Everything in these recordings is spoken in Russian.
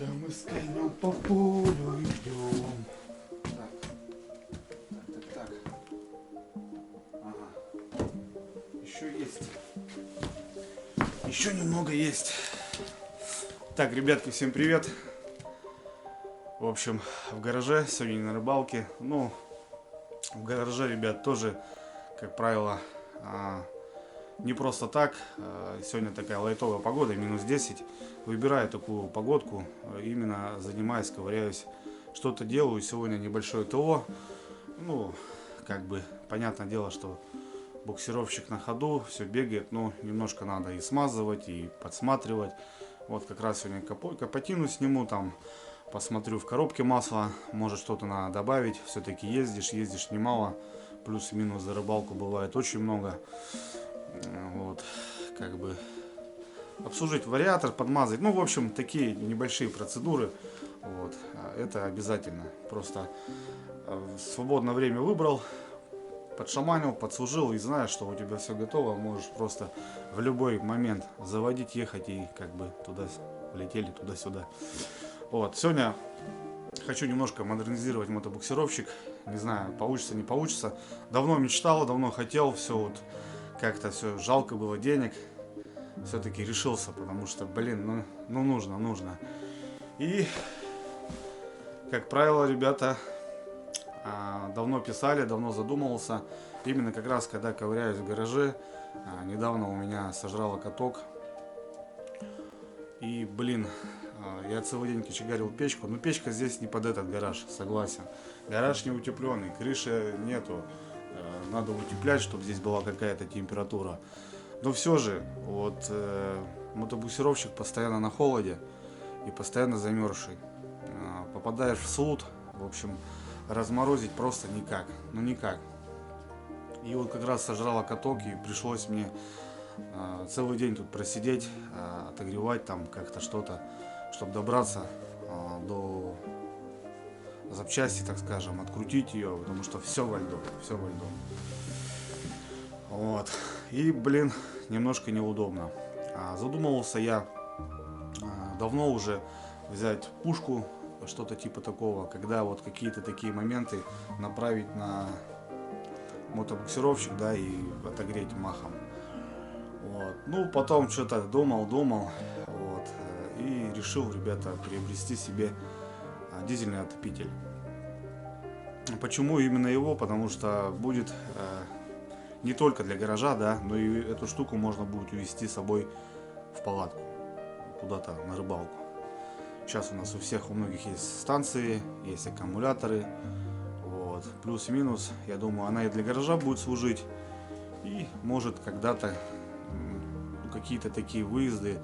Пока мы с конем по полю идем. Так. Ага. Еще есть. Еще немного есть. Так, ребятки, всем привет. В общем, в гараже, сегодня не на рыбалке. Ну, в гараже, ребят, тоже, как правило, не просто так. Сегодня такая лайтовая погода, минус 10. Выбираю такую погодку, именно занимаюсь, ковыряюсь, что-то делаю. Сегодня небольшое ТО. Ну, как бы, понятное дело, что буксировщик на ходу, все бегает, но немножко надо и смазывать, и подсматривать. Вот как раз сегодня капотину сниму, там посмотрю в коробке масла, может что-то надо добавить. Все-таки ездишь немало, плюс-минус за рыбалку бывает очень много. Вот, как бы обслужить вариатор, подмазать. Ну, в общем, такие небольшие процедуры. Вот, это обязательно. Просто свободное время выбрал, подшаманил, подслужил и знаешь, что у тебя все готово, можешь просто в любой момент заводить, ехать и как бы туда летели, туда-сюда. Вот, сегодня хочу немножко модернизировать мотобуксировщик. Не знаю, получится, не получится. Давно мечтал, давно хотел, все вот как-то все жалко было денег. Все-таки решился, потому что, блин, ну нужно. И, как правило, ребята, давно писали, давно задумывался. Именно как раз, когда ковыряюсь в гараже, недавно у меня сожрало каток. И, блин, я целый день кочегарил печку. Но печка здесь не под этот гараж, согласен. Гараж не утепленный, крыши нету. Надо утеплять, чтобы здесь была какая-то температура. Но все же, вот мотобуксировщик постоянно на холоде и постоянно замерзший. Попадаешь в суд, в общем, разморозить просто никак. Ну никак. И вот как раз сожрало каток, и пришлось мне целый день тут просидеть, отогревать там как-то что-то, чтобы добраться до запчасти, так скажем, открутить ее, потому что все во льду. Вот. И, блин, немножко неудобно. Задумывался я давно уже взять пушку, что-то типа такого, когда вот какие-то такие моменты направить на мотобуксировщик, да, и отогреть махом. Вот. Ну, потом что-то думал, вот, и решил, ребята, приобрести себе дизельный отопитель. Почему именно его? Потому что будет не только для гаража, да, но и эту штуку можно будет увезти с собой в палатку, куда-то на рыбалку. Сейчас у нас у многих есть станции, есть аккумуляторы, вот, плюс-минус, я думаю, она и для гаража будет служить, и может когда-то какие-то такие выезды,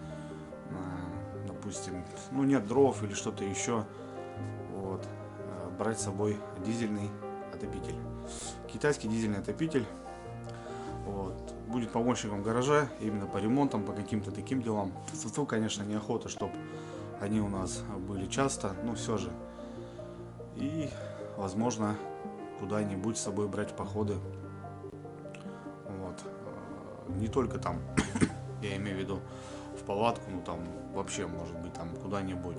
допустим, ну нет дров или что-то еще, вот, брать с собой дизельный отопитель. Китайский дизельный отопитель. Вот. Будет помощником гаража именно по ремонтам, по каким-то таким делам. Тут, конечно, неохота, чтобы они у нас были часто, но все же. И, возможно, куда-нибудь с собой брать в походы. Вот. Не только там, я имею в виду, в палатку, ну там вообще, может быть, там куда-нибудь.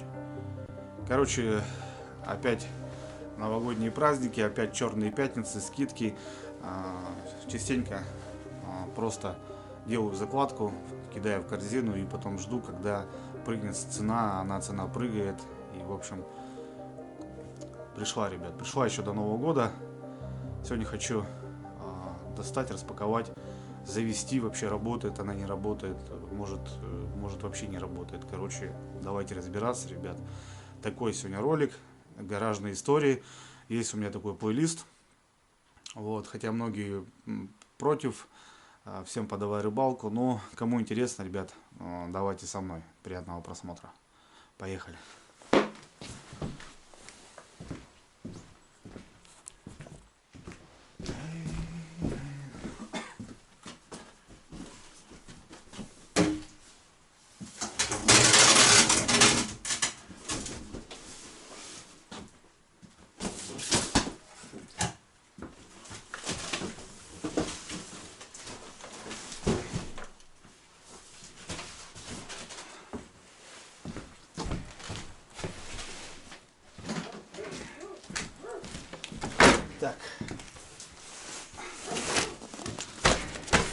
Короче, опять новогодние праздники, опять черные пятницы, скидки. Частенько просто делаю закладку, кидаю в корзину и потом жду, когда прыгнет цена, цена прыгает. И, в общем, пришла, ребят, пришла еще до Нового года. Сегодня хочу достать, распаковать, завести, вообще работает она, не работает, может вообще не работает. Короче, давайте разбираться, ребят. Такой сегодня ролик, гаражные истории. Есть у меня такой плейлист. Вот, хотя многие против, всем подавай рыбалку, но кому интересно, ребят, давайте со мной. Приятного просмотра. Поехали.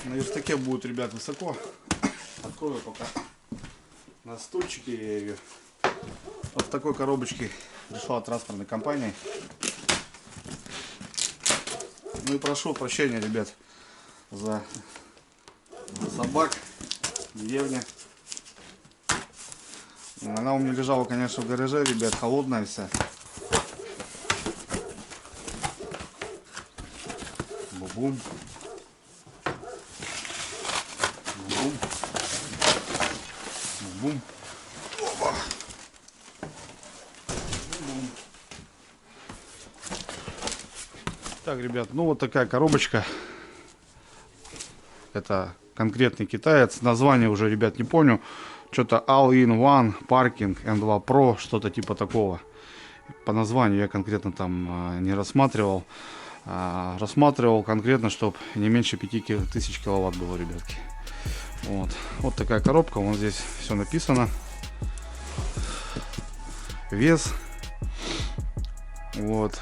На верстаке будет, ребят, высоко. Открою пока на стульчике я ее. Вот в такой коробочке пришла от транспортной компании. Ну и прошу прощения, ребят, за собак, деревня. Она у меня лежала, конечно, в гараже, ребят, холодная вся. Бум-бум. Бум. Бум. Опа. Бум. Так, ребят, ну вот такая коробочка. Это конкретный китаец. Название уже, ребят, не помню. Что-то All-in-One Parking M2 Pro, что-то типа такого. По названию я конкретно там не рассматривал. Рассматривал конкретно, чтобы не меньше 5000 киловатт было, ребятки. Вот такая коробка. Вон здесь все написано. Вес. Вот.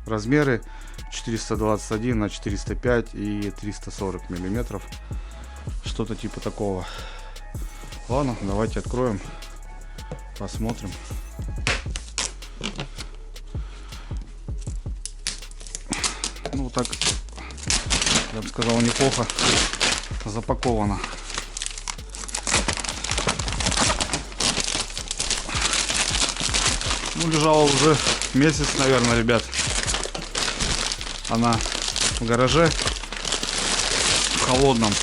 Размеры 421 на 405 и 340 миллиметров. Что-то типа такого. Ладно, давайте откроем. Посмотрим. Ну, вот так, я бы сказал, неплохо запаковано. Ну, лежала уже месяц, наверное, ребят. Она в гараже, в холодном.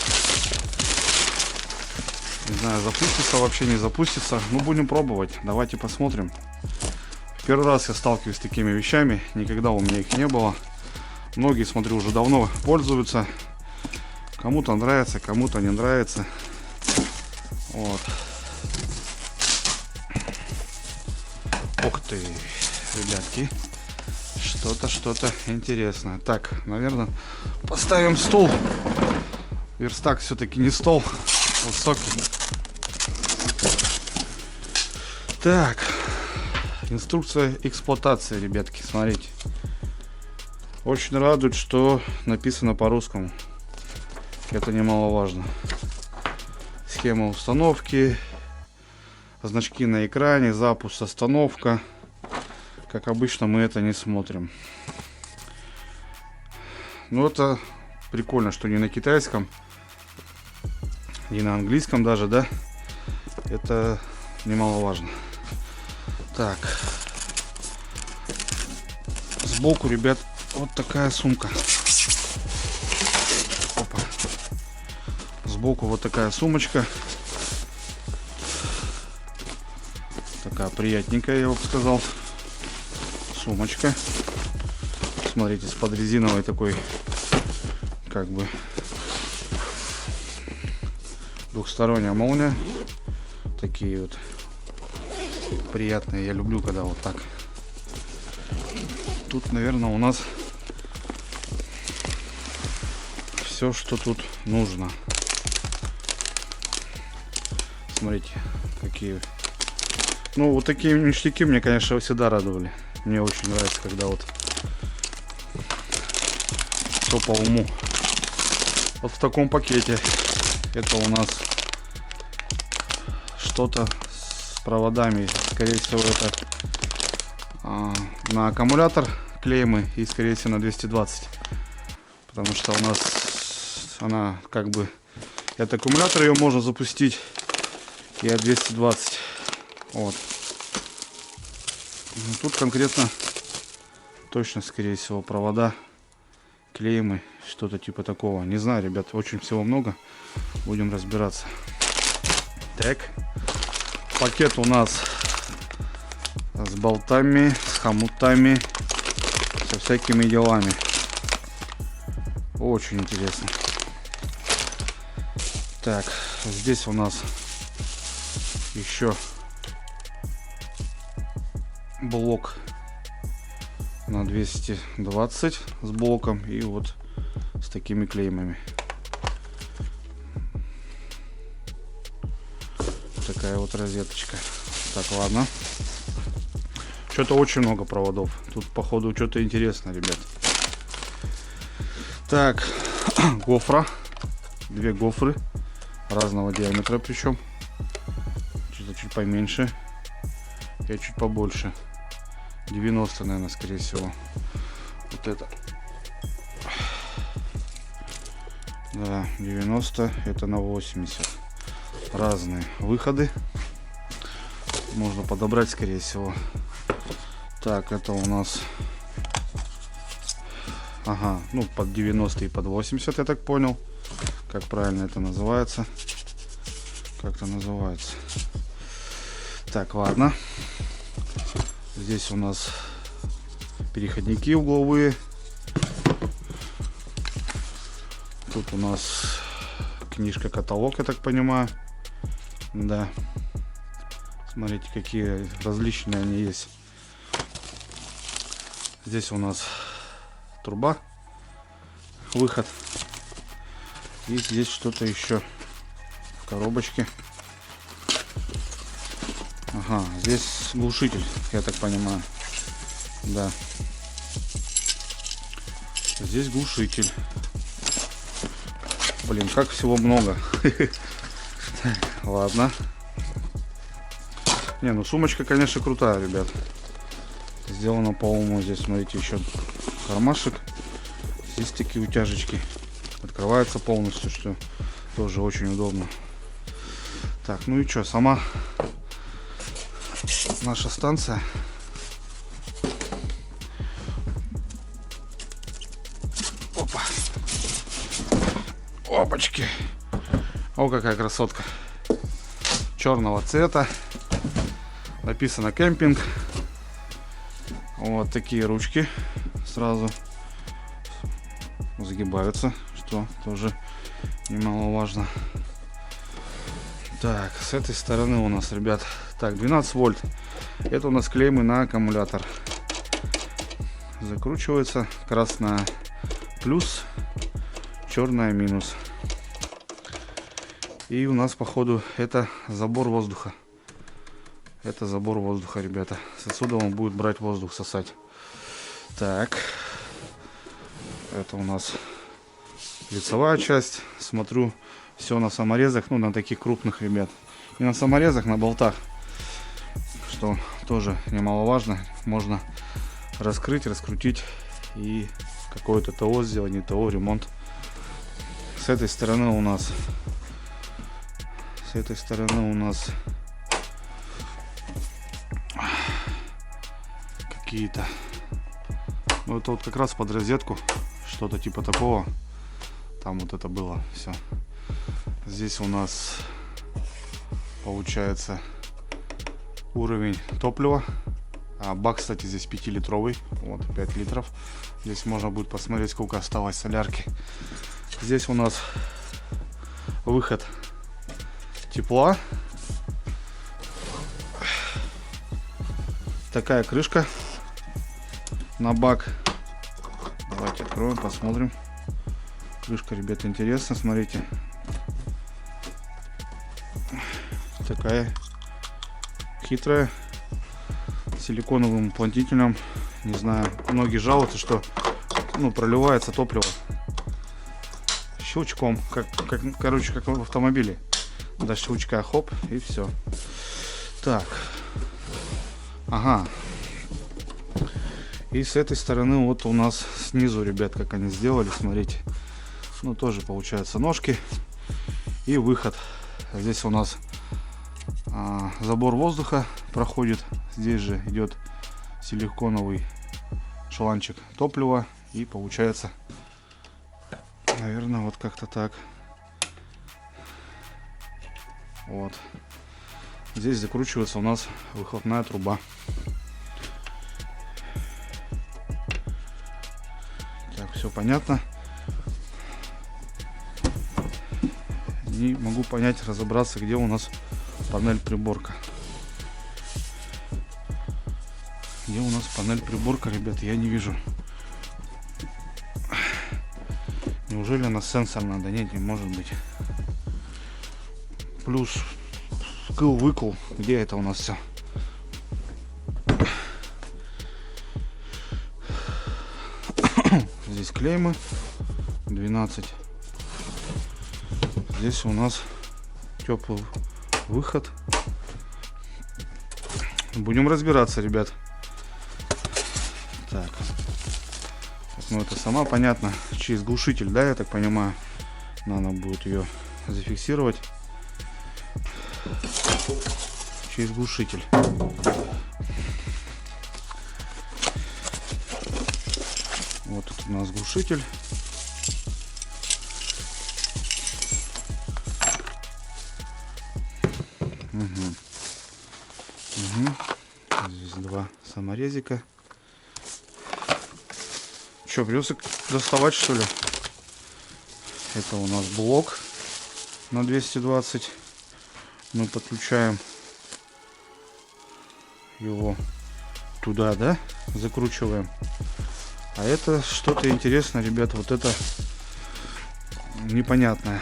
Не знаю, запустится вообще, не запустится. Ну, будем пробовать. Давайте посмотрим. Первый раз я сталкиваюсь с такими вещами. Никогда у меня их не было. Многие, смотрю, уже давно пользуются. Кому-то нравится, кому-то не нравится. Вот. Ух ты, ребятки. Что-то интересное. Так, наверное, поставим стол. Верстак все-таки не стол. Высокий. Так. Инструкция эксплуатации, ребятки, смотрите. Очень радует, что написано по-русскому. Это немаловажно. Схема установки. Значки на экране. Запуск, остановка. Как обычно, мы это не смотрим. Но это прикольно, что не на китайском, не на английском даже, да? Это немаловажно. Так. Сбоку, ребят, вот такая сумка. Опа. Сбоку вот такая сумочка. Такая приятненькая, я бы сказал. Сумочка. Смотрите, с подрезиновой такой, как бы, двухсторонняя молния. Такие вот приятные. Я люблю, когда вот так. Тут, наверное, у нас все, что тут нужно. Смотрите, какие. Ну, вот такие ништяки мне, конечно, всегда радовали. Мне очень нравится, когда вот все по уму. Вот в таком пакете. Это у нас что-то с проводами. Скорее всего, это на аккумулятор клеймы и, скорее всего, на 220. Потому что у нас она как бы... Это аккумулятор, ее можно запустить и от 220. Вот. Тут конкретно точно, скорее всего, провода, клеймы, что-то типа такого. Не знаю, ребят, очень всего много. Будем разбираться. Так. Пакет у нас с болтами, с хомутами, со всякими делами. Очень интересно. Так, здесь у нас еще блок на 220 с блоком и вот с такими клеймами. Такая вот розеточка. Так, ладно. Что-то очень много проводов. Тут, походу, что-то интересное, ребят. Так, гофра. 2 гофры разного диаметра, причем. Что-то чуть поменьше. Я чуть побольше. 90, наверное, скорее всего. Вот это. Да, 90. Это на 80. Разные выходы. Можно подобрать, скорее всего. Так, это у нас... Ага, ну под 90 и под 80, я так понял. Как правильно это называется. Как это называется. Так, ладно. Здесь у нас переходники угловые. Тут у нас книжка-каталог, я так понимаю. Да. Смотрите, какие различные они есть. Здесь у нас труба, выход. И здесь что-то еще в коробочке. Ага, здесь глушитель, я так понимаю. Да. Здесь глушитель. Блин, как всего много. Ладно. Не, ну сумочка, конечно, крутая, ребят. Сделано по уму. Здесь, смотрите, еще кармашек. Здесь такие утяжечки. Открывается полностью, что тоже очень удобно. Так, ну и что, сама наша станция. Опа. Опачки. О, какая красотка. Черного цвета. Написано кемпинг. Вот такие ручки сразу загибаются, что тоже немаловажно. Так, с этой стороны у нас, ребят, так, 12 вольт. Это у нас клеймы на аккумулятор. Закручивается. Красная плюс, черная минус. И у нас, походу, это забор воздуха. Это забор воздуха, ребята. Отсюда он будет брать воздух, сосать. Так. Это у нас лицевая часть. Смотрю, все на саморезах. Ну, на таких крупных, ребят. И на саморезах, на болтах. Что тоже немаловажно. Можно раскрыть, раскрутить. И какое-то ТО сделать, не ТО, ремонт. С этой стороны у нас... С этой стороны у нас... какие-то, ну это вот как раз под розетку, что-то типа такого. Там вот это было все. Здесь у нас получается уровень топлива. А бак, кстати, здесь 5-литровый. Вот 5 литров. Здесь можно будет посмотреть, сколько осталось солярки. Здесь у нас выход тепла. Такая крышка на бак. Давайте откроем, посмотрим. Крышка, ребята, интересно, смотрите. Такая хитрая, силиконовым уплотнителем. Не знаю, многие жалуются, что проливается топливо щелчком, короче, как в автомобиле. До щелчка, хоп, и все. Так, ага. И с этой стороны вот у нас снизу, ребят, как они сделали, смотрите. Ну, тоже получается ножки и выход. Здесь у нас забор воздуха проходит. Здесь же идет силиконовый шланчик топлива. И получается, наверное, вот как-то так. Вот. Здесь закручивается у нас выхлопная труба. Так, все понятно. Не могу понять, разобраться, где у нас панель приборка. Где у нас панель приборка, ребят, я не вижу. Неужели она сенсорная? Да нет, не может быть. Плюс вкл-выкл. Где это у нас все? Здесь клеймы 12. Здесь у нас теплый выход. Будем разбираться, ребят. Так. Ну это сама понятно. Через глушитель, да, я так понимаю. Надо будет ее зафиксировать. Через глушитель. Вот тут у нас глушитель. Здесь два саморезика. Что, придется доставать, что ли? Это у нас блок на 220. Мы подключаем его туда, да? Закручиваем. А это что-то интересное, ребята. Вот это непонятное.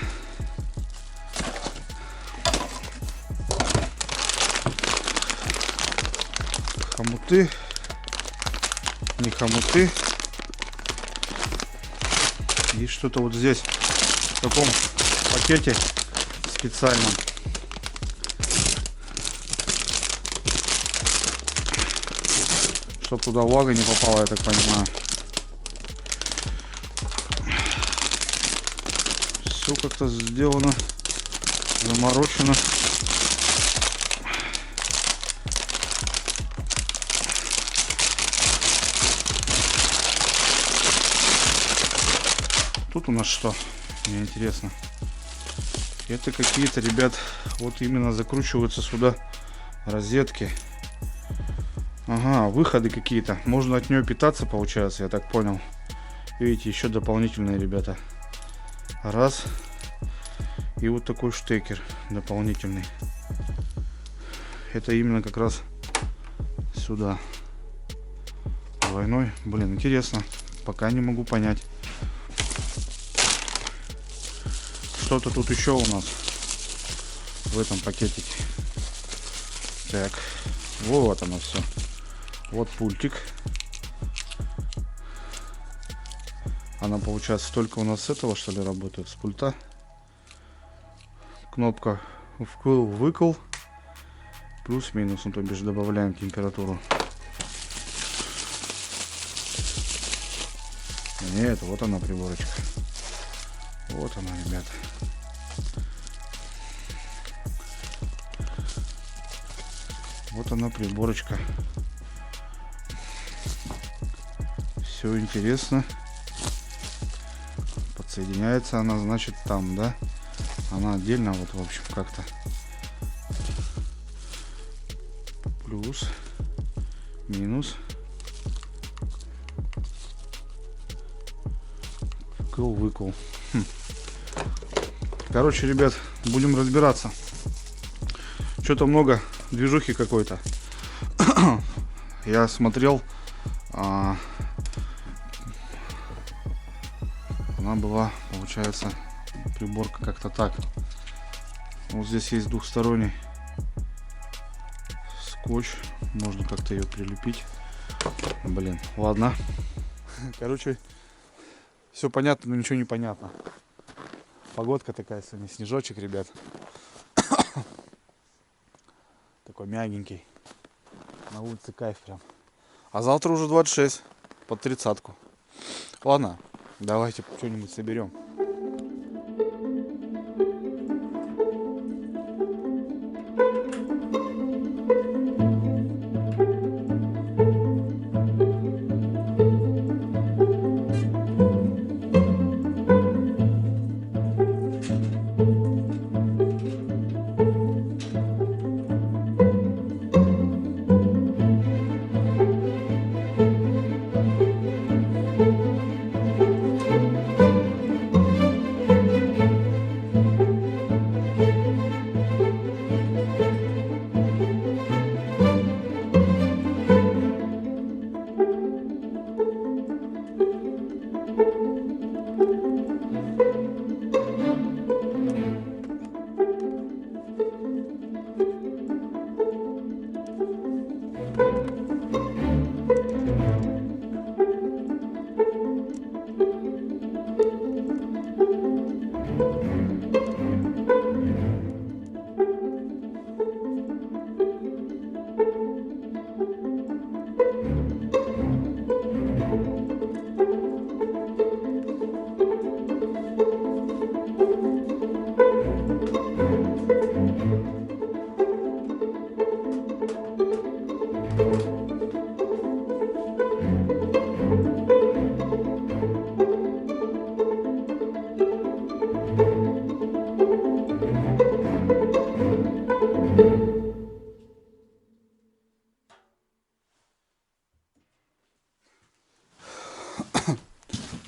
Хомуты. Не хомуты. И что-то вот здесь в таком пакете специальном. Чтоб туда влага не попала, я так понимаю. Все как-то сделано, заморочено. Тут у нас что? Мне интересно. Это какие-то, ребят, вот именно закручиваются сюда розетки. Ага, выходы какие-то. Можно от нее питаться, получается, я так понял. Видите, еще дополнительные, ребята. Раз. И вот такой штекер дополнительный. Это именно как раз сюда. Двойной. Блин, интересно. Пока не могу понять. Что-то тут еще у нас в этом пакетике. Так, вот оно все. Вот пультик. Она, получается, только у нас с этого, что ли, работает, с пульта. Кнопка вкл-выкл. Плюс-минус, ну, то бишь добавляем температуру. Нет, вот она приборочка. Вот она, ребята. Вот она приборочка. Все интересно. Подсоединяется она, значит, там, да? Она отдельно, вот, в общем, как-то. Плюс, минус. Выкл. Короче, ребят, будем разбираться. Что-то много движухи какой-то. Я смотрел, она была, получается, приборка как-то так. Вот здесь есть двухсторонний скотч, можно как-то ее прилепить. Блин, ладно. Короче, все понятно, но ничего не понятно. Погодка такая сегодня, снежочек, ребят. Такой мягенький. На улице кайф прям. А завтра уже 26, под 30-ку. Ладно, давайте что-нибудь соберем.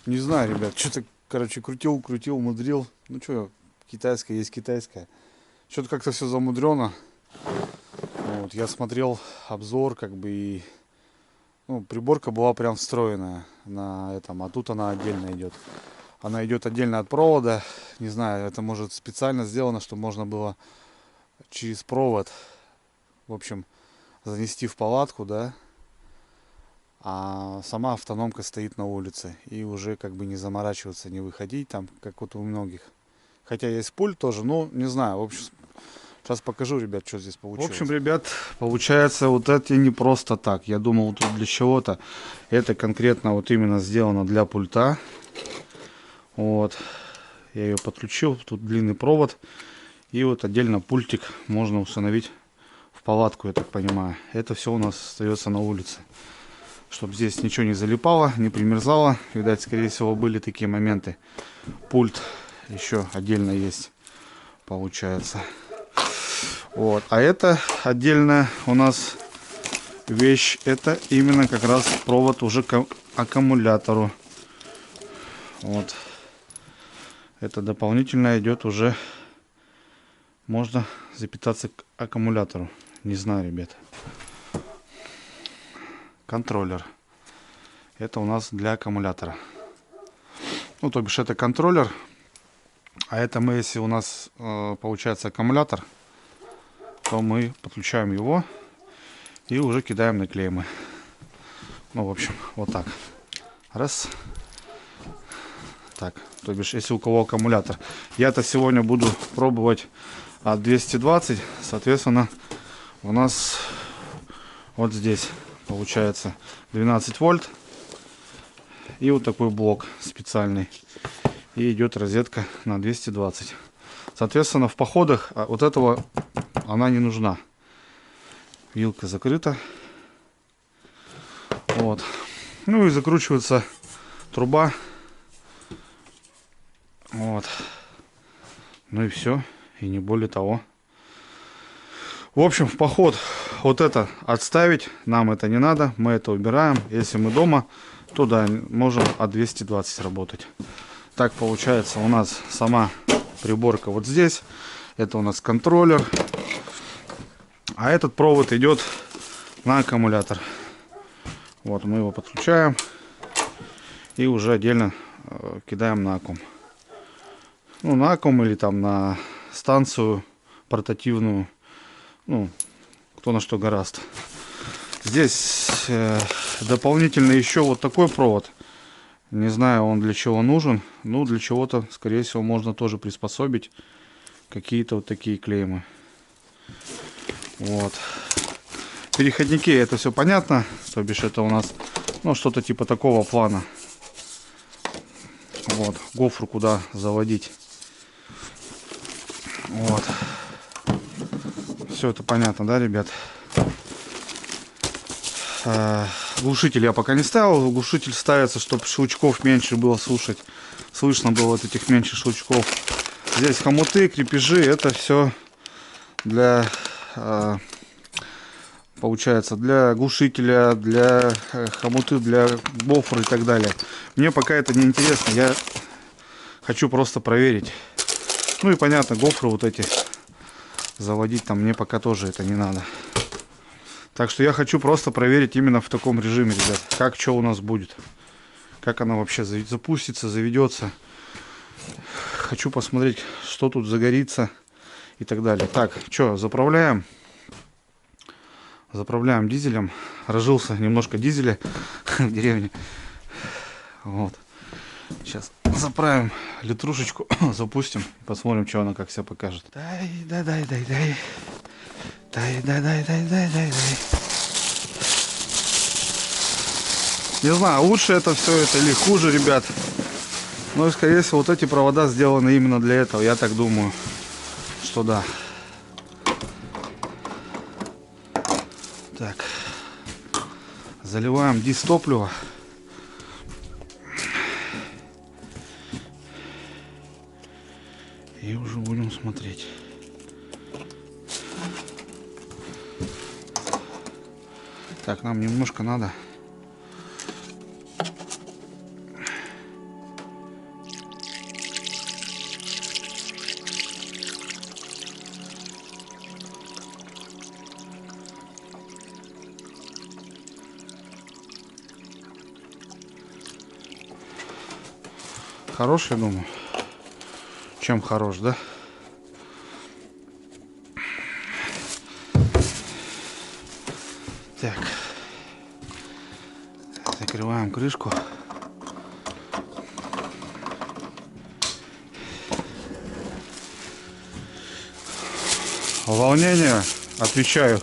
Не знаю, ребят, что-то, короче, крутил, мудрил. Ну что, китайская есть китайская. Что-то как-то все замудрено. Вот, я смотрел обзор, как бы, и ну, приборка была прям встроенная на этом, а тут она отдельно идет. Она идет отдельно от провода. Не знаю, это может специально сделано, чтобы можно было через провод, в общем, занести в палатку, да. А сама автономка стоит на улице. И уже как бы не заморачиваться, не выходить там, как вот у многих. Хотя есть пульт тоже, но не знаю. В общем, сейчас покажу, ребят, что здесь получилось. В общем, ребят, получается, вот это не просто так. Я думал, тут для чего-то. Это конкретно вот именно сделано для пульта. Вот. Я ее подключил. Тут длинный провод. И вот отдельно пультик можно установить в палатку, я так понимаю. Это все у нас остается на улице. Чтобы здесь ничего не залипало, не примерзало. Видать, скорее всего, были такие моменты. Пульт еще отдельно есть, получается. Вот. А это отдельная у нас вещь. Это именно как раз провод уже к аккумулятору. Вот. Это дополнительно идет уже. Можно запитаться к аккумулятору. Не знаю, ребят. Контроллер. Это у нас для аккумулятора. Ну, то бишь, это контроллер. А это мы, если у нас получается аккумулятор, то мы подключаем его и уже кидаем на клеймы. Ну, в общем, вот так. Раз. Так, то бишь, если у кого аккумулятор. Я-то сегодня буду пробовать от 220. Соответственно, у нас вот здесь получается 12 вольт. И вот такой блок специальный. И идет розетка на 220. Соответственно, в походах вот этого она не нужна. Вилка закрыта. Вот. Ну и закручивается труба. Вот. Ну и все. И не более того. В общем, в поход вот это отставить. Нам это не надо. Мы это убираем. Если мы дома, то да, можем от 220 работать. Так получается у нас сама приборка вот здесь. Это у нас контроллер. А этот провод идет на аккумулятор. Вот мы его подключаем. И уже отдельно кидаем на аккум. Ну, на аккум или там на станцию портативную. Ну, кто на что гораст. Здесь дополнительно еще вот такой провод. Не знаю, он для чего нужен. Ну, для чего-то, скорее всего, можно тоже приспособить какие-то вот такие клеймы. Вот. Переходники, это все понятно. То бишь, это у нас, ну, что-то типа такого плана. Вот. Гофру куда заводить. Вот. Все это понятно, да, ребят? Глушитель я пока не ставил. Глушитель ставится, чтобы щелчков меньше было слушать. Слышно было вот этих меньше щелчков. Здесь хомуты, крепежи. Это все для, получается, для глушителя, для хомуты, для гофры и так далее. Мне пока это не интересно. Я хочу просто проверить. Ну и понятно, гофры вот эти заводить там мне пока тоже это не надо. Так что я хочу просто проверить именно в таком режиме, ребят, как что у нас будет. Как она вообще запустится, заведется. Хочу посмотреть, что тут загорится и так далее. Так, что, заправляем. Заправляем дизелем. Разжился немножко дизеля в деревне. Вот. Сейчас заправим литрушечку, запустим, посмотрим, что она как себя покажет. Дай. Не знаю, лучше это все это или хуже, ребят. Но, скорее всего, вот эти провода сделаны именно для этого. Я так думаю, что да. Так. Заливаем дистопливо. И уже будем смотреть. Так, нам немножко надо Хороший, думаю. Чем хорош, да? Так. Закрываем крышку. Волнение, отвечаю.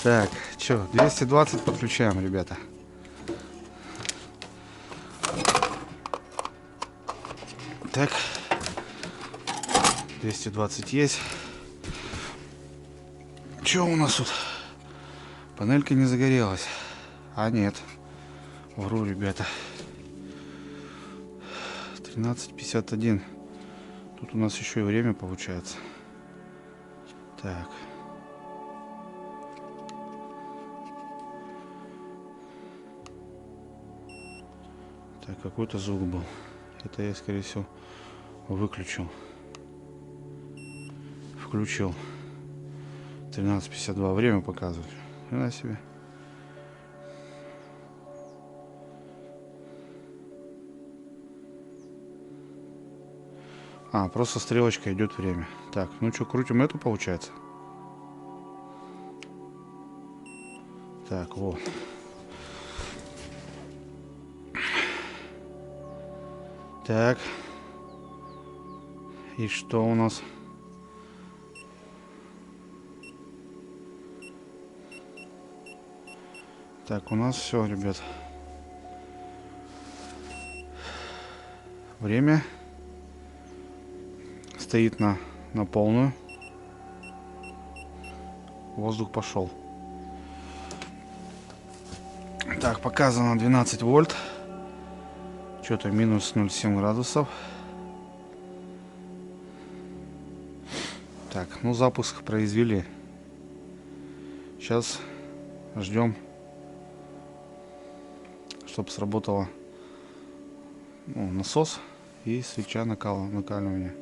Так, что, 220 подключаем, ребята. Так, 220 есть. Что у нас тут? Панелька не загорелась. А нет, вру, ребята. 13:51. Тут у нас еще и время получается. Так. Так, какой-то звук был. Это я, скорее всего, выключил. Включил. 13:52. Время показывает. На себе. А, просто стрелочка идет время. Так, ну что, крутим эту, получается. Так, вот. Так. И что у нас? Так, у нас все, ребят. Время стоит на полную. Воздух пошел. Так, показано 12 вольт. Что-то минус 0,7 градусов. Так, ну запуск произвели. Сейчас ждем, чтобы сработало насос и свеча накаливания.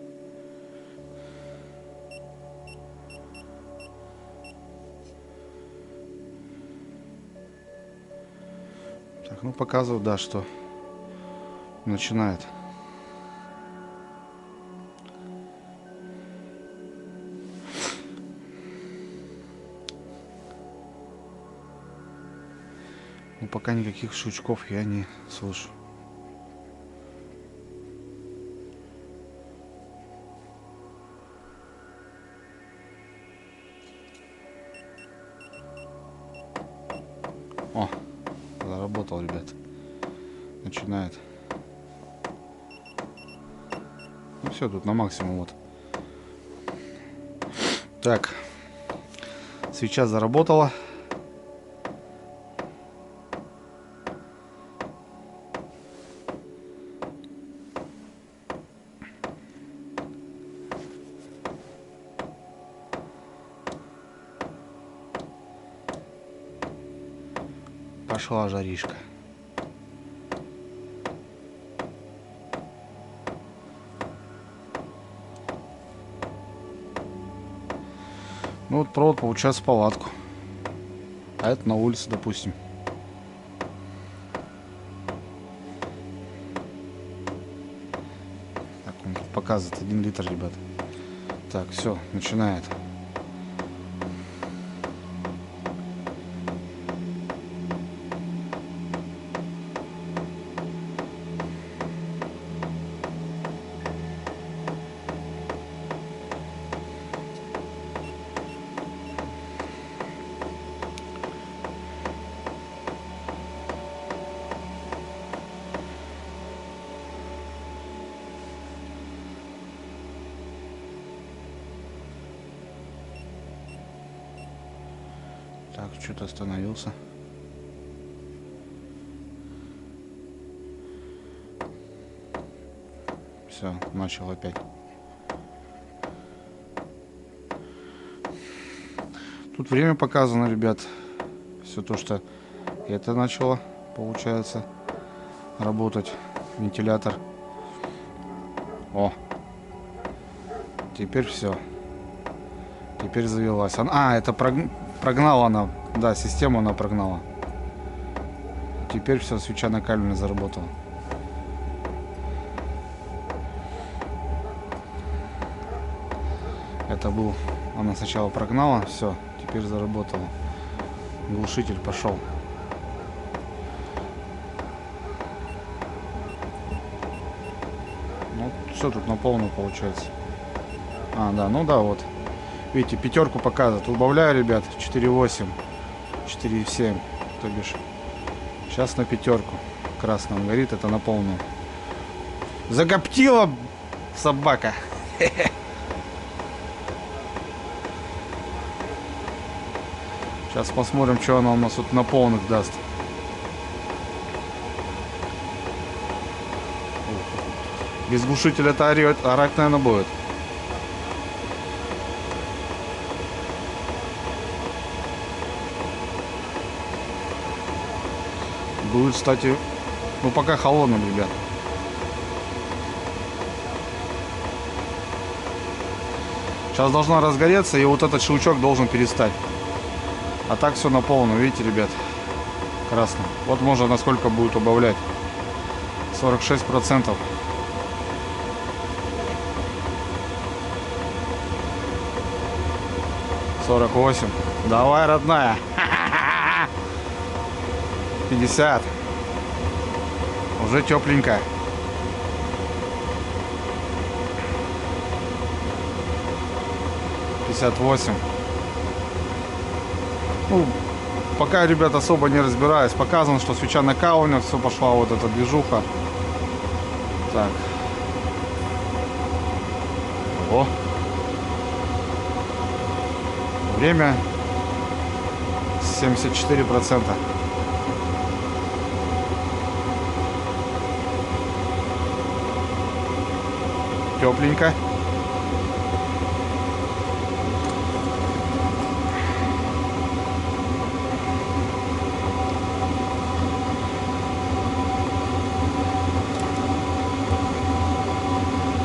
Так, ну показывает, да, что начинает. Но пока никаких щелчков я не слышу. О, заработал, ребят. Начинает. Ну все, тут на максимум вот. Так. Свеча заработала. Пошла жаришка. Ну вот провод получается в палатку. А это на улице, допустим. Так, он тут показывает 1 литр, ребят. Так, все, начинает. Так, что-то остановился. Все, начал опять. Тут время показано, ребят. Все то, что это начало, получается, работать. Вентилятор. О! Теперь все. Теперь завелась. Это прогнала она. Да, систему она прогнала. теперь все, свеча накаливания заработала. Это был, она сначала прогнала, все, теперь заработала. Глушитель пошел. Ну, все тут на полную получается. А, да, ну да, вот. Видите, пятерку показывает. Убавляю, ребят, 4,8, 4,7, то бишь. Сейчас на пятерку. Красным горит, это на полную. Загоптила собака. Сейчас посмотрим, что она у нас тут на полных даст. Без глушителя-то орать, наверное, будет. Будет, кстати, ну пока холодным, ребят. Сейчас должна разгореться, и вот этот щелчок должен перестать. А так все на полную, видите, ребят, красный. Вот можно насколько будет убавлять. 46%. $48. Давай, родная. 50. Уже тепленько. 58. Ну, пока, ребят, особо не разбираюсь. Показано, что свеча накаливания, все пошла вот эта движуха. Так. О. Время 74%. Тепленько.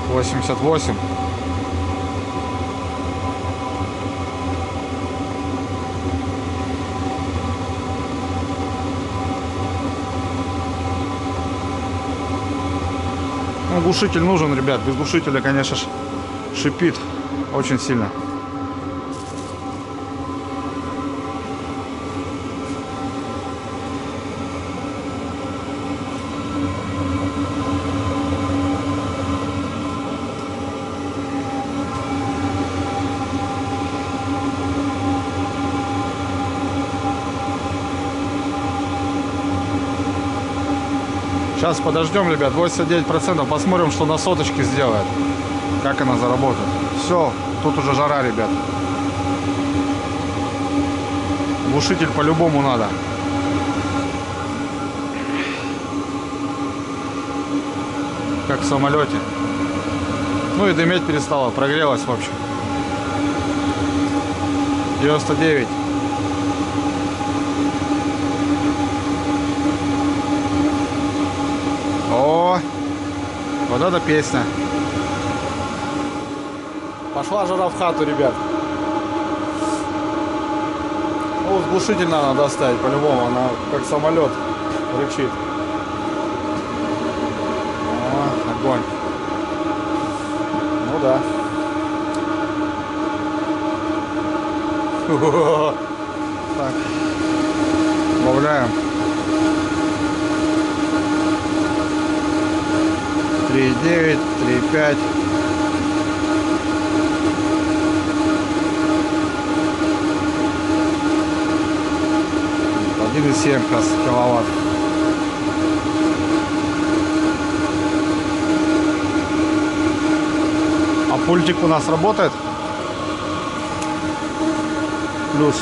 $88. Ну, глушитель нужен, ребят. Без глушителя, конечно ж, шипит очень сильно. Сейчас подождем, ребят, 89%, посмотрим, что на соточке сделает. Как она заработает. Все, тут уже жара, ребят. Глушитель по-любому надо. Как в самолете. Ну и дыметь перестала, прогрелась в общем. 99. О, вот эта песня. Пошла жара в хату, ребят. Ну, глушитель надо доставить, по-любому. Она как самолет рычит. О, огонь. Ну да. Так. Добавляем. 3,9, 3,5. Один и 7 киловатт. А пультик у нас работает? Плюс.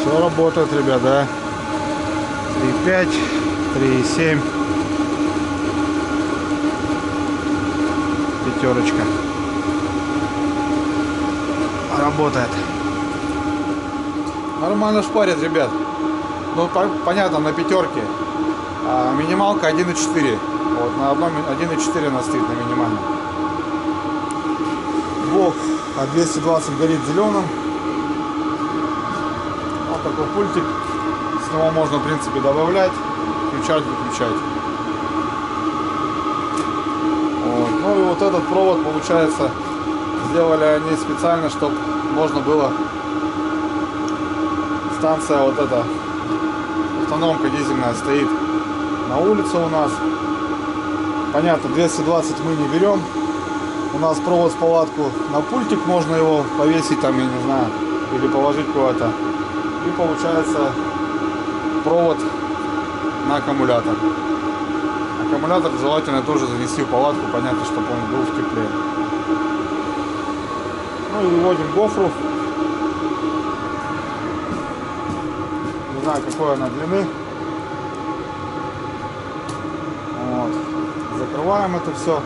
Все работает, ребят, да? 3,5, 3,7. Пятерочка. Работает. Нормально шпарит, ребят. Ну, понятно, на пятерке. А минималка 1,4. Вот, на одном 1,4 она стоит на минимальном. Блок от 220 горит зеленым. Вот такой пультик с него можно, в принципе, добавлять, включать, выключать. Вот. Ну и вот этот провод, получается, сделали они специально, чтобы можно было, станция вот эта, автономка дизельная стоит на улице у нас. Понятно, 220 мы не берем. У нас провод в палатку, на пультик можно его повесить там, я не знаю, или положить куда-то. И получается провод на аккумулятор. Аккумулятор желательно тоже занести в палатку, понятно, чтобы он был в тепле. Ну и выводим гофру. Не знаю, какой она длины. Вот. Закрываем это все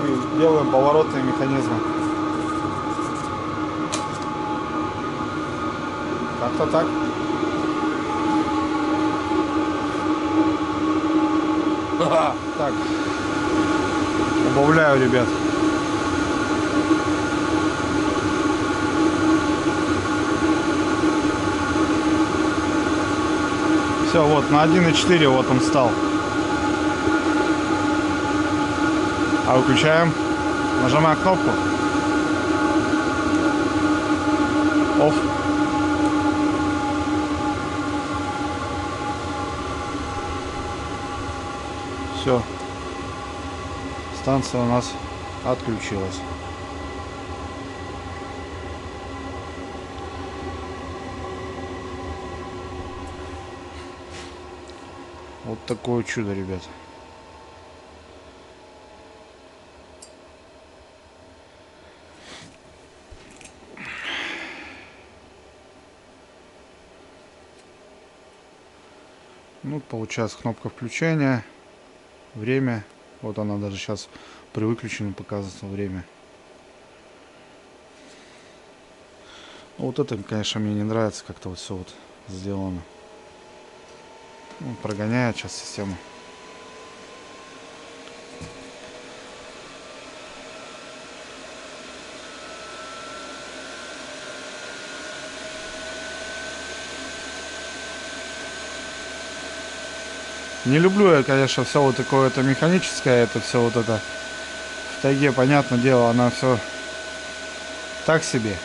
и делаем поворотные механизмы. Как-то так. Так. Убавляю, ребят. Все, вот на 1,4 вот он стал. А выключаем. Нажимаем кнопку. Off. Все. Станция у нас отключилась. Вот такое чудо, ребят. Ну, получается кнопка включения, время. Вот она даже сейчас при выключенном показывается время. Вот это, конечно, мне не нравится, как-то вот все вот сделано. Ну, прогоняет сейчас систему. Не люблю я, конечно, все вот такое это механическое, это все вот это в тайге, понятное дело, она все так себе.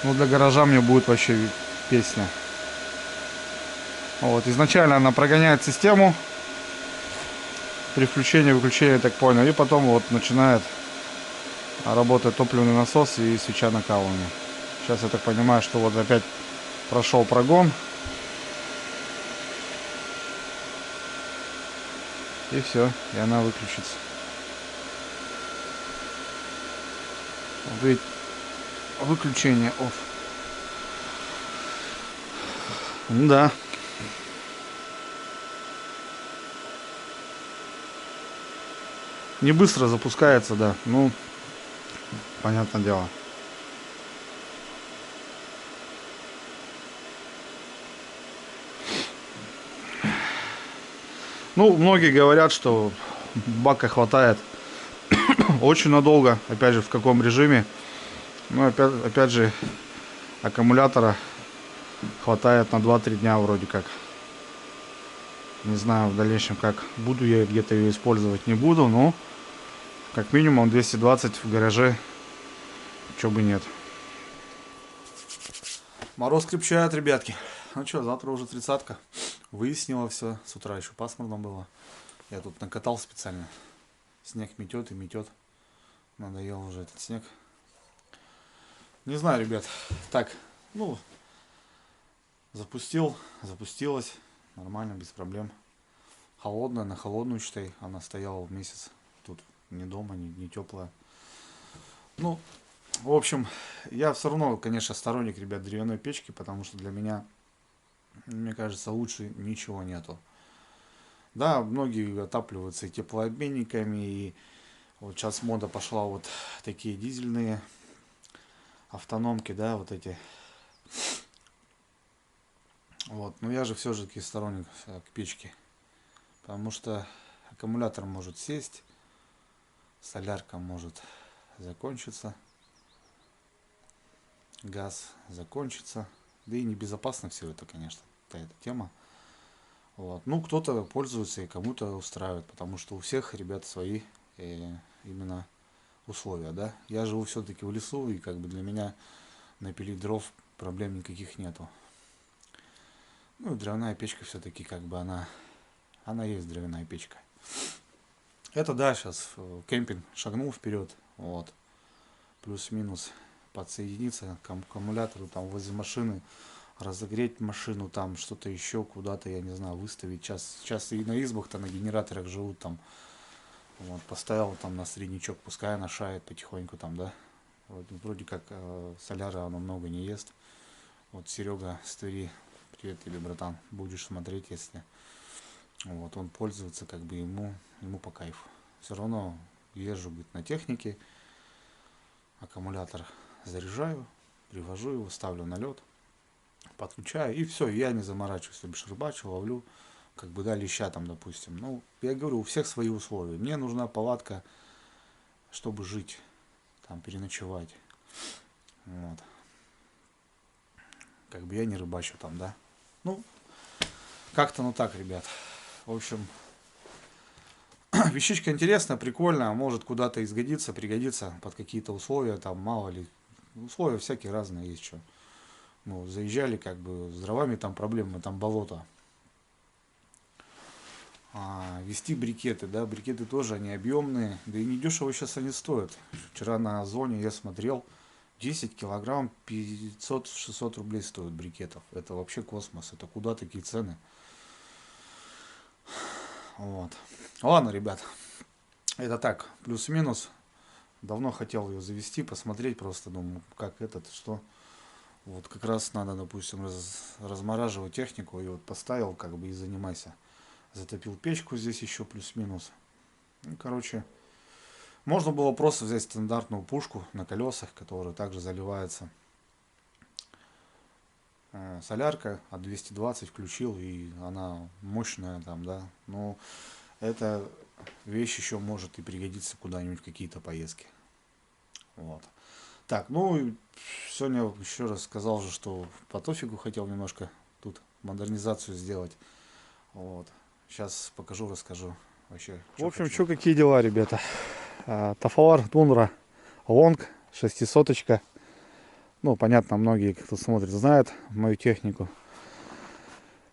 Ну, для гаража мне будет вообще песня. Вот, изначально она прогоняет систему при включении, выключении, я так понял, и потом вот начинает работать топливный насос и свеча накалывания. Сейчас я так понимаю, что вот опять прошел прогон. И все, и она выключится. Вот видите, выключение off. Да. Не быстро запускается, да. Ну, понятное дело. Ну, многие говорят, что бака хватает очень надолго. Опять же, в каком режиме. Ну, опять же, аккумулятора хватает на 2-3 дня вроде как. Не знаю в дальнейшем, как буду я где-то ее использовать, не буду. Но как минимум 220 в гараже. Чего бы нет. Мороз крепчает, ребятки. Ну что, завтра уже 30-ка. Выяснила все. С утра еще пасмурно было. Я тут накатал специально. Снег метет и метет. Надоел уже этот снег. Не знаю, ребят. Так, ну, запустилась. Нормально, без проблем. Холодная, на холодную, считай. Она стояла месяц. Тут не дома, не теплая. Ну, в общем, я все равно, конечно, сторонник, ребят, деревянной печки, потому что для меня, мне кажется, лучше ничего нету. Да, многие отапливаются и теплообменниками, и вот сейчас мода пошла вот такие дизельные автономки, да, вот эти. Вот, но я же все-таки сторонник к печке, потому что аккумулятор может сесть, солярка может закончиться, газ закончится, Да и небезопасно все это, конечно, эта тема. Вот. Ну, кто-то пользуется и кому-то устраивает, потому что у всех ребят свои именно условия, да. Я живу все-таки в лесу, и как бы для меня напилить дров проблем никаких нету. Ну, дровяная печка все-таки как бы она есть дровяная печка. Это да, сейчас кемпинг шагнул вперед, вот, плюс-минус подсоединиться к аккумулятору там возле машины, разогреть машину, там что-то еще куда-то, я не знаю, выставить. Сейчас и на избах-то на генераторах живут там. Вот, поставил там на среднячок, пускай она шает потихоньку там, да. Вот, вроде как соляра она много не ест. Вот Серега с Твери, привет тебе, братан, будешь смотреть, если вот он пользуется, как бы ему по кайфу. Все равно езжу, говорит, на технике, аккумулятор заряжаю, привожу его, ставлю на лед, подключаю, и все, я не заморачиваюсь, лишь рыбачу, ловлю, как бы, да, леща там, допустим. Ну, я говорю, у всех свои условия. Мне нужна палатка, чтобы жить, там, переночевать. Вот. Как бы я не рыбачу там, да. Ну, как-то, ну так, ребят. В общем, вещичка интересная, прикольная, может куда-то изгодиться, пригодится под какие-то условия, там, мало ли. Условия всякие разные есть, что. Ну, заезжали, как бы, с дровами там проблемы, там болото. Вести брикеты, да, брикеты тоже, они объемные, да и недешево сейчас они стоят. Вчера на Озоне я смотрел, 10 килограмм 500-600 рублей стоят брикетов. Это вообще космос, это куда такие цены? Вот. Ладно, ребят, это так, плюс-минус. Давно хотел ее завести, посмотреть просто, думаю, как что. Вот как раз надо, допустим, размораживать технику, и вот поставил, как бы, и занимайся. Затопил печку здесь еще плюс-минус. Ну, короче, можно было просто взять стандартную пушку на колесах, которая также заливается. Солярка от 220 включил, и она мощная там, да. Но эта вещь еще может и пригодиться куда-нибудь в какие-то поездки. Вот. Так, ну, сегодня еще раз сказал же, что по тофигу хотел немножко тут модернизацию сделать. Вот. Сейчас покажу, расскажу вообще. В общем, что какие дела, ребята. Тафалар Тундра Лонг 600-очка. Ну, понятно, многие, кто смотрит, знают мою технику.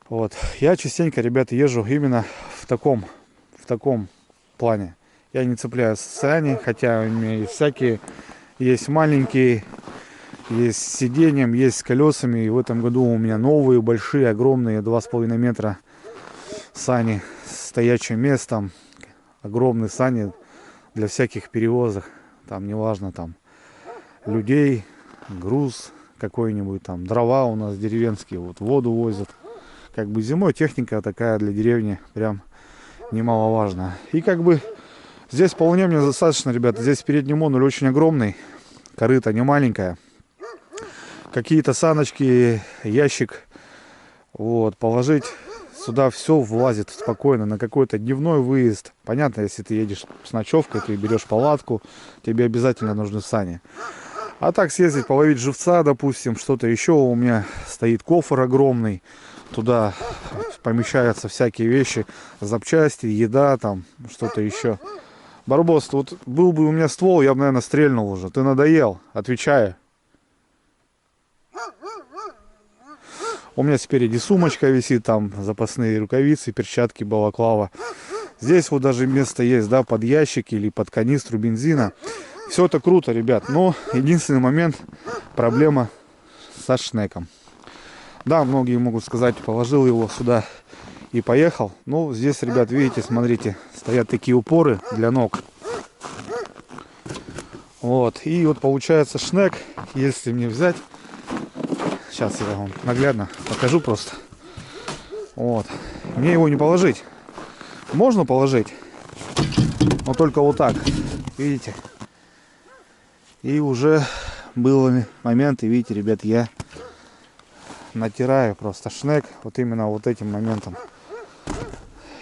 Вот. Я частенько, ребята, езжу именно в таком плане. Я не цепляюсь сани, хотя у меня есть всякие. Есть маленькие, есть с сиденьем, есть с колесами. И в этом году у меня новые, большие, огромные, 2,5 метра сани с стоячим местом. Огромные сани для всяких перевозок. Там неважно, там людей, груз какой-нибудь, там дрова у нас деревенские, вот воду возят. Как бы зимой техника такая для деревни прям немаловажная. И как бы здесь вполне мне достаточно, ребята. Здесь передний модуль очень огромный, корыто не маленькая. Какие-то саночки, ящик, вот, положить сюда все влазит спокойно на какой-то дневной выезд. Понятно, если ты едешь с ночевкой, ты берешь палатку, тебе обязательно нужны сани. А так съездить, половить живца, допустим, что-то еще. У меня стоит кофр огромный. Туда помещаются всякие вещи, запчасти, еда, там, что-то еще. Барбос, вот был бы у меня ствол, я бы, наверное, стрельнул уже. Ты надоел, отвечаю. У меня спереди сумочка висит, там запасные рукавицы, перчатки, балаклава. Здесь вот даже место есть, да, под ящик или под канистру бензина. Все это круто, ребят. Но единственный момент, проблема со шнеком. Да, многие могут сказать, положил его сюда и поехал. Но здесь, ребят, видите, смотрите, стоят такие упоры для ног. Вот. И вот получается шнек, если мне взять. Сейчас я вам наглядно покажу просто. Вот. Мне его не положить. Можно положить, но только вот так. Видите? И уже был момент, и видите, ребят, я натираю просто шнек вот именно вот этим моментом.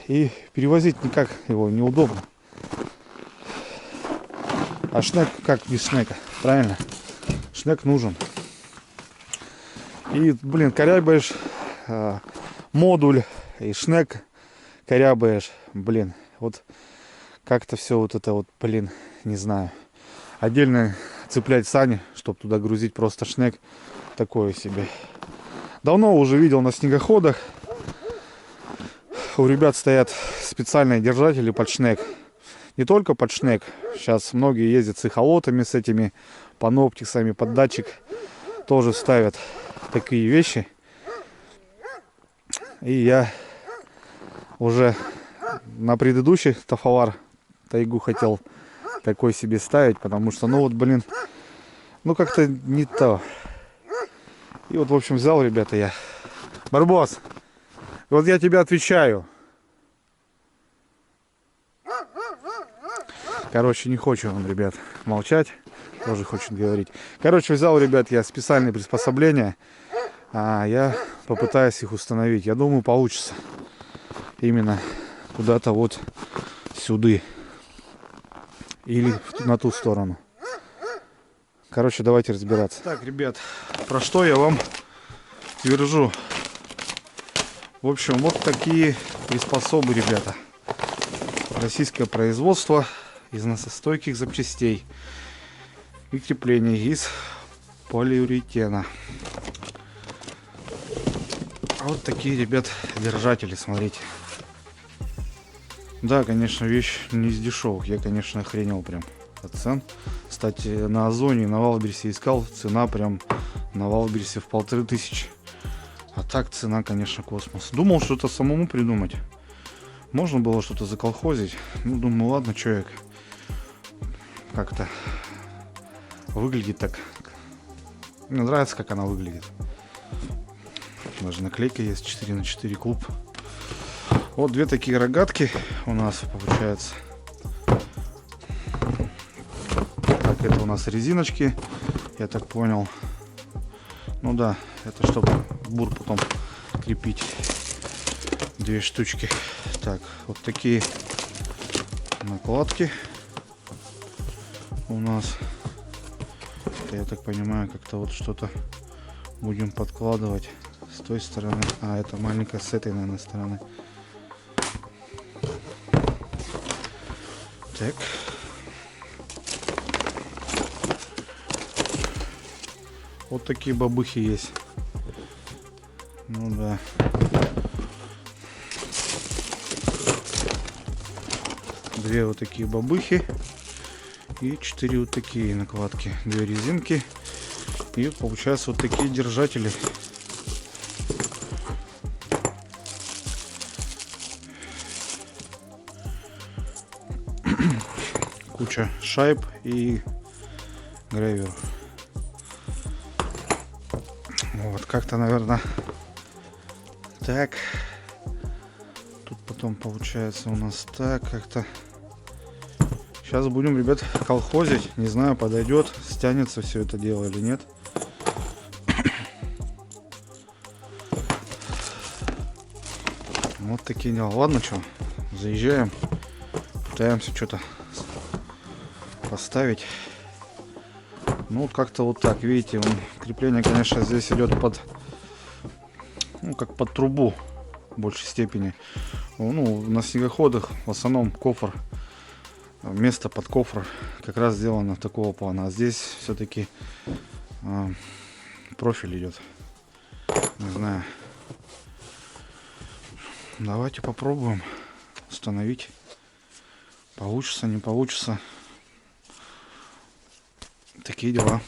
И перевозить никак его неудобно. А шнек как без шнека, правильно? Шнек нужен. И, блин, корябаешь модуль и шнек корябаешь. Блин, вот как-то все вот это вот, блин, не знаю. Отдельно цеплять сани, чтобы туда грузить просто шнек. Такое себе. Давно уже видел на снегоходах. У ребят стоят специальные держатели под шнек. Не только под шнек. Сейчас многие ездят с эхолотами, с этими паноптиксами, под датчик. Тоже ставят такие вещи. И я уже на предыдущий Тафалар Тайгу хотел такой себе ставить, потому что, ну вот, блин, ну как-то не то. И вот, в общем, взял, ребята, я. Барбос, вот я тебе отвечаю. Короче, не хочет он, ребят, молчать. Тоже хочет говорить. Короче, взял, ребят, я специальные приспособления. Я попытаюсь их установить. Я думаю, получится. Именно куда-то вот сюда. Или на ту сторону. Короче, давайте разбираться. Так, ребят, про что я вам твержу. В общем, вот такие приспособы, ребята. Российское производство из носостойких запчастей и креплений из полиуретана. А вот такие, ребят, держатели, смотрите. Да, конечно, вещь не из дешевых. Я, конечно, охренел прям от цен. Кстати, на Озоне, на Валберсе искал, цена прям на Валберсе в 1500. А так цена, конечно, космос. Думал что-то самому придумать. Можно было что-то заколхозить. Ну, думаю, ладно, человек. Как-то выглядит так. Мне нравится, как она выглядит. Даже наклейка есть 4×4 клуб. Вот две такие рогатки у нас получается. Так, это у нас резиночки, я так понял. Ну да, это чтобы бур потом крепить. Две штучки. Так, вот такие накладки у нас. Это, я так понимаю, как-то вот что-то будем подкладывать с той стороны. А, это маленькая с этой, наверное, стороны. Так. Вот такие бабухи есть. Ну да. Две вот такие бабухи. И 4 вот такие накладки. Две резинки. И вот получается вот такие держатели. Куча шайб и гравюр. Вот как-то, наверное, так. Тут потом получается у нас так как-то. Сейчас будем, ребят, колхозить. Не знаю, подойдет, стянется все это дело или нет. Вот такие дела. Ладно, что, заезжаем. Пытаемся что-то поставить. Ну, вот как-то вот так, видите, крепление, конечно, здесь идет под, ну, как под трубу в большей степени. Ну, на снегоходах в основном кофр, место под кофр как раз сделано такого плана. А здесь все-таки профиль идет. Не знаю. Давайте попробуем установить. Получится, не получится. Такие дела.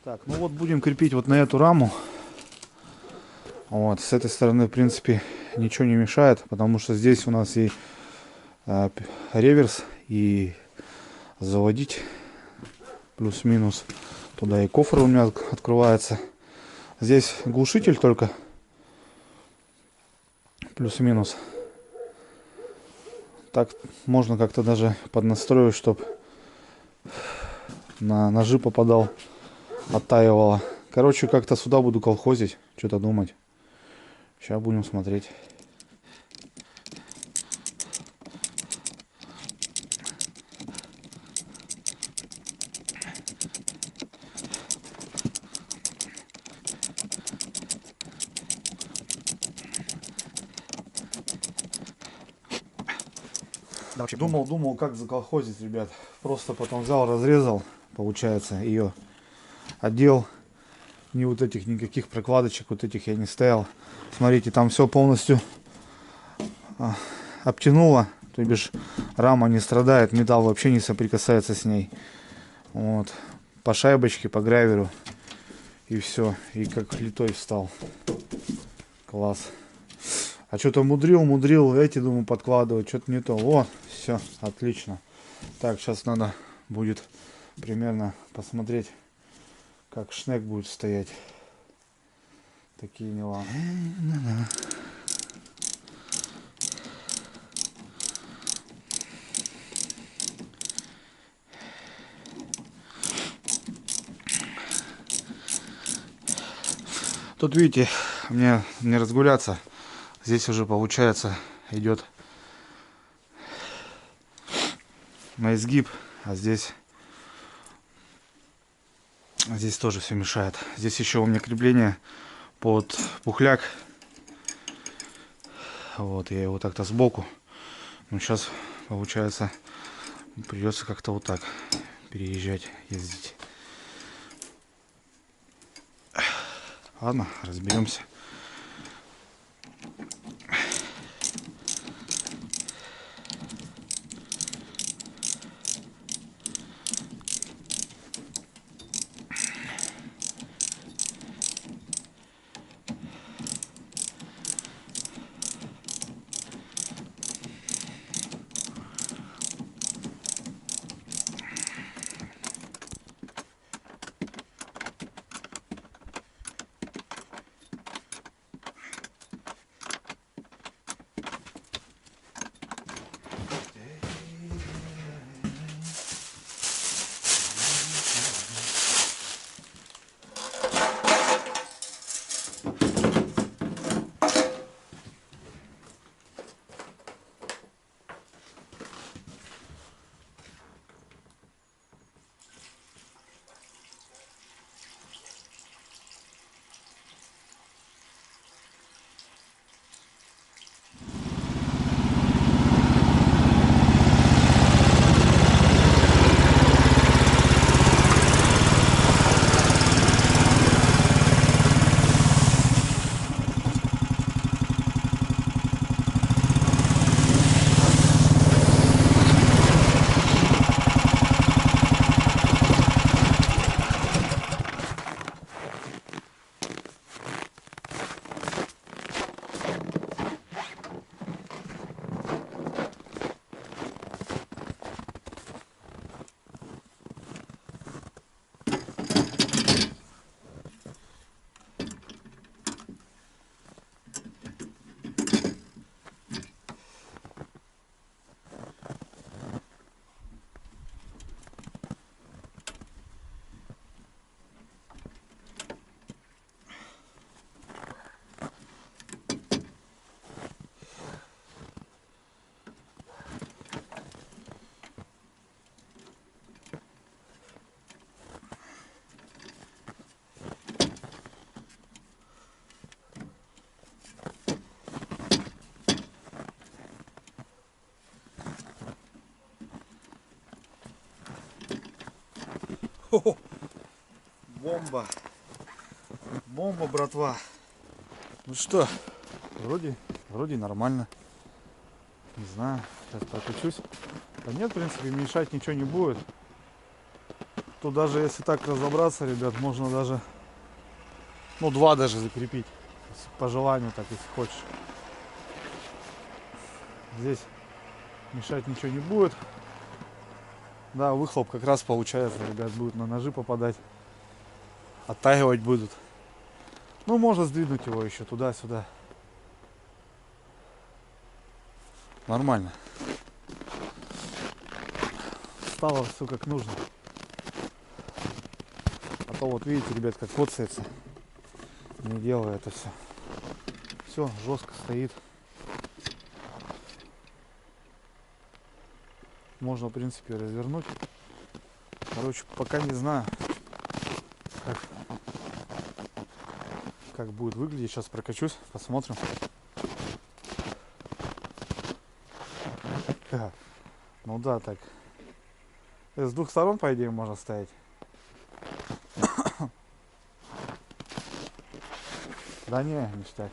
Так, ну вот будем крепить вот на эту раму. Вот, с этой стороны, в принципе, ничего не мешает, потому что здесь у нас и реверс, и заводить плюс-минус. Туда и кофр у меня открывается. Здесь глушитель только плюс-минус. Так можно как-то даже поднастроить, чтобы на ножи попадал оттаивала. Короче, как-то сюда буду колхозить, что-то думать. Сейчас будем смотреть. Думал, как заколхозить, ребят. Просто потом взял, разрезал, получается, ее отдел. Ни вот этих никаких прокладочек, вот этих я не ставил. Смотрите, там все полностью обтянуло. То бишь рама не страдает, металл вообще не соприкасается с ней. Вот. По шайбочке, по граверу. И все. И как литой встал. Класс. А что-то мудрил, эти, думаю, подкладывать. Что-то не то. О, все, отлично. Так, сейчас надо будет примерно посмотреть, как шнек будет стоять. Такие дела. Тут, видите, мне не разгуляться. Здесь уже, получается, идет на изгиб, а здесь тоже все мешает. Здесь еще у меня крепление под пухляк. Вот, я его так-то сбоку. Ну, сейчас, получается, придется как-то вот так переезжать, ездить. Ладно, разберемся. Хо-хо. Бомба. Бомба, братва. Ну что, вроде нормально. Не знаю, сейчас прокачусь. Да нет, в принципе, мешать ничего не будет. Тут даже если так разобраться, ребят, можно даже, ну, 2 даже закрепить. По желанию, так, если хочешь. Здесь мешать ничего не будет. Да, выхлоп как раз получается, ребят, будет на ножи попадать. Оттаивать будут. Ну, можно сдвинуть его еще туда-сюда. Нормально. Стало все как нужно. А то вот видите, ребят, как коцается. Не делаю это все. Все жестко стоит. Можно, в принципе, развернуть. Короче, пока не знаю, как будет выглядеть. Сейчас прокачусь, посмотрим. Ну да, так. С двух сторон, по идее, можно ставить. Да не, ништяк.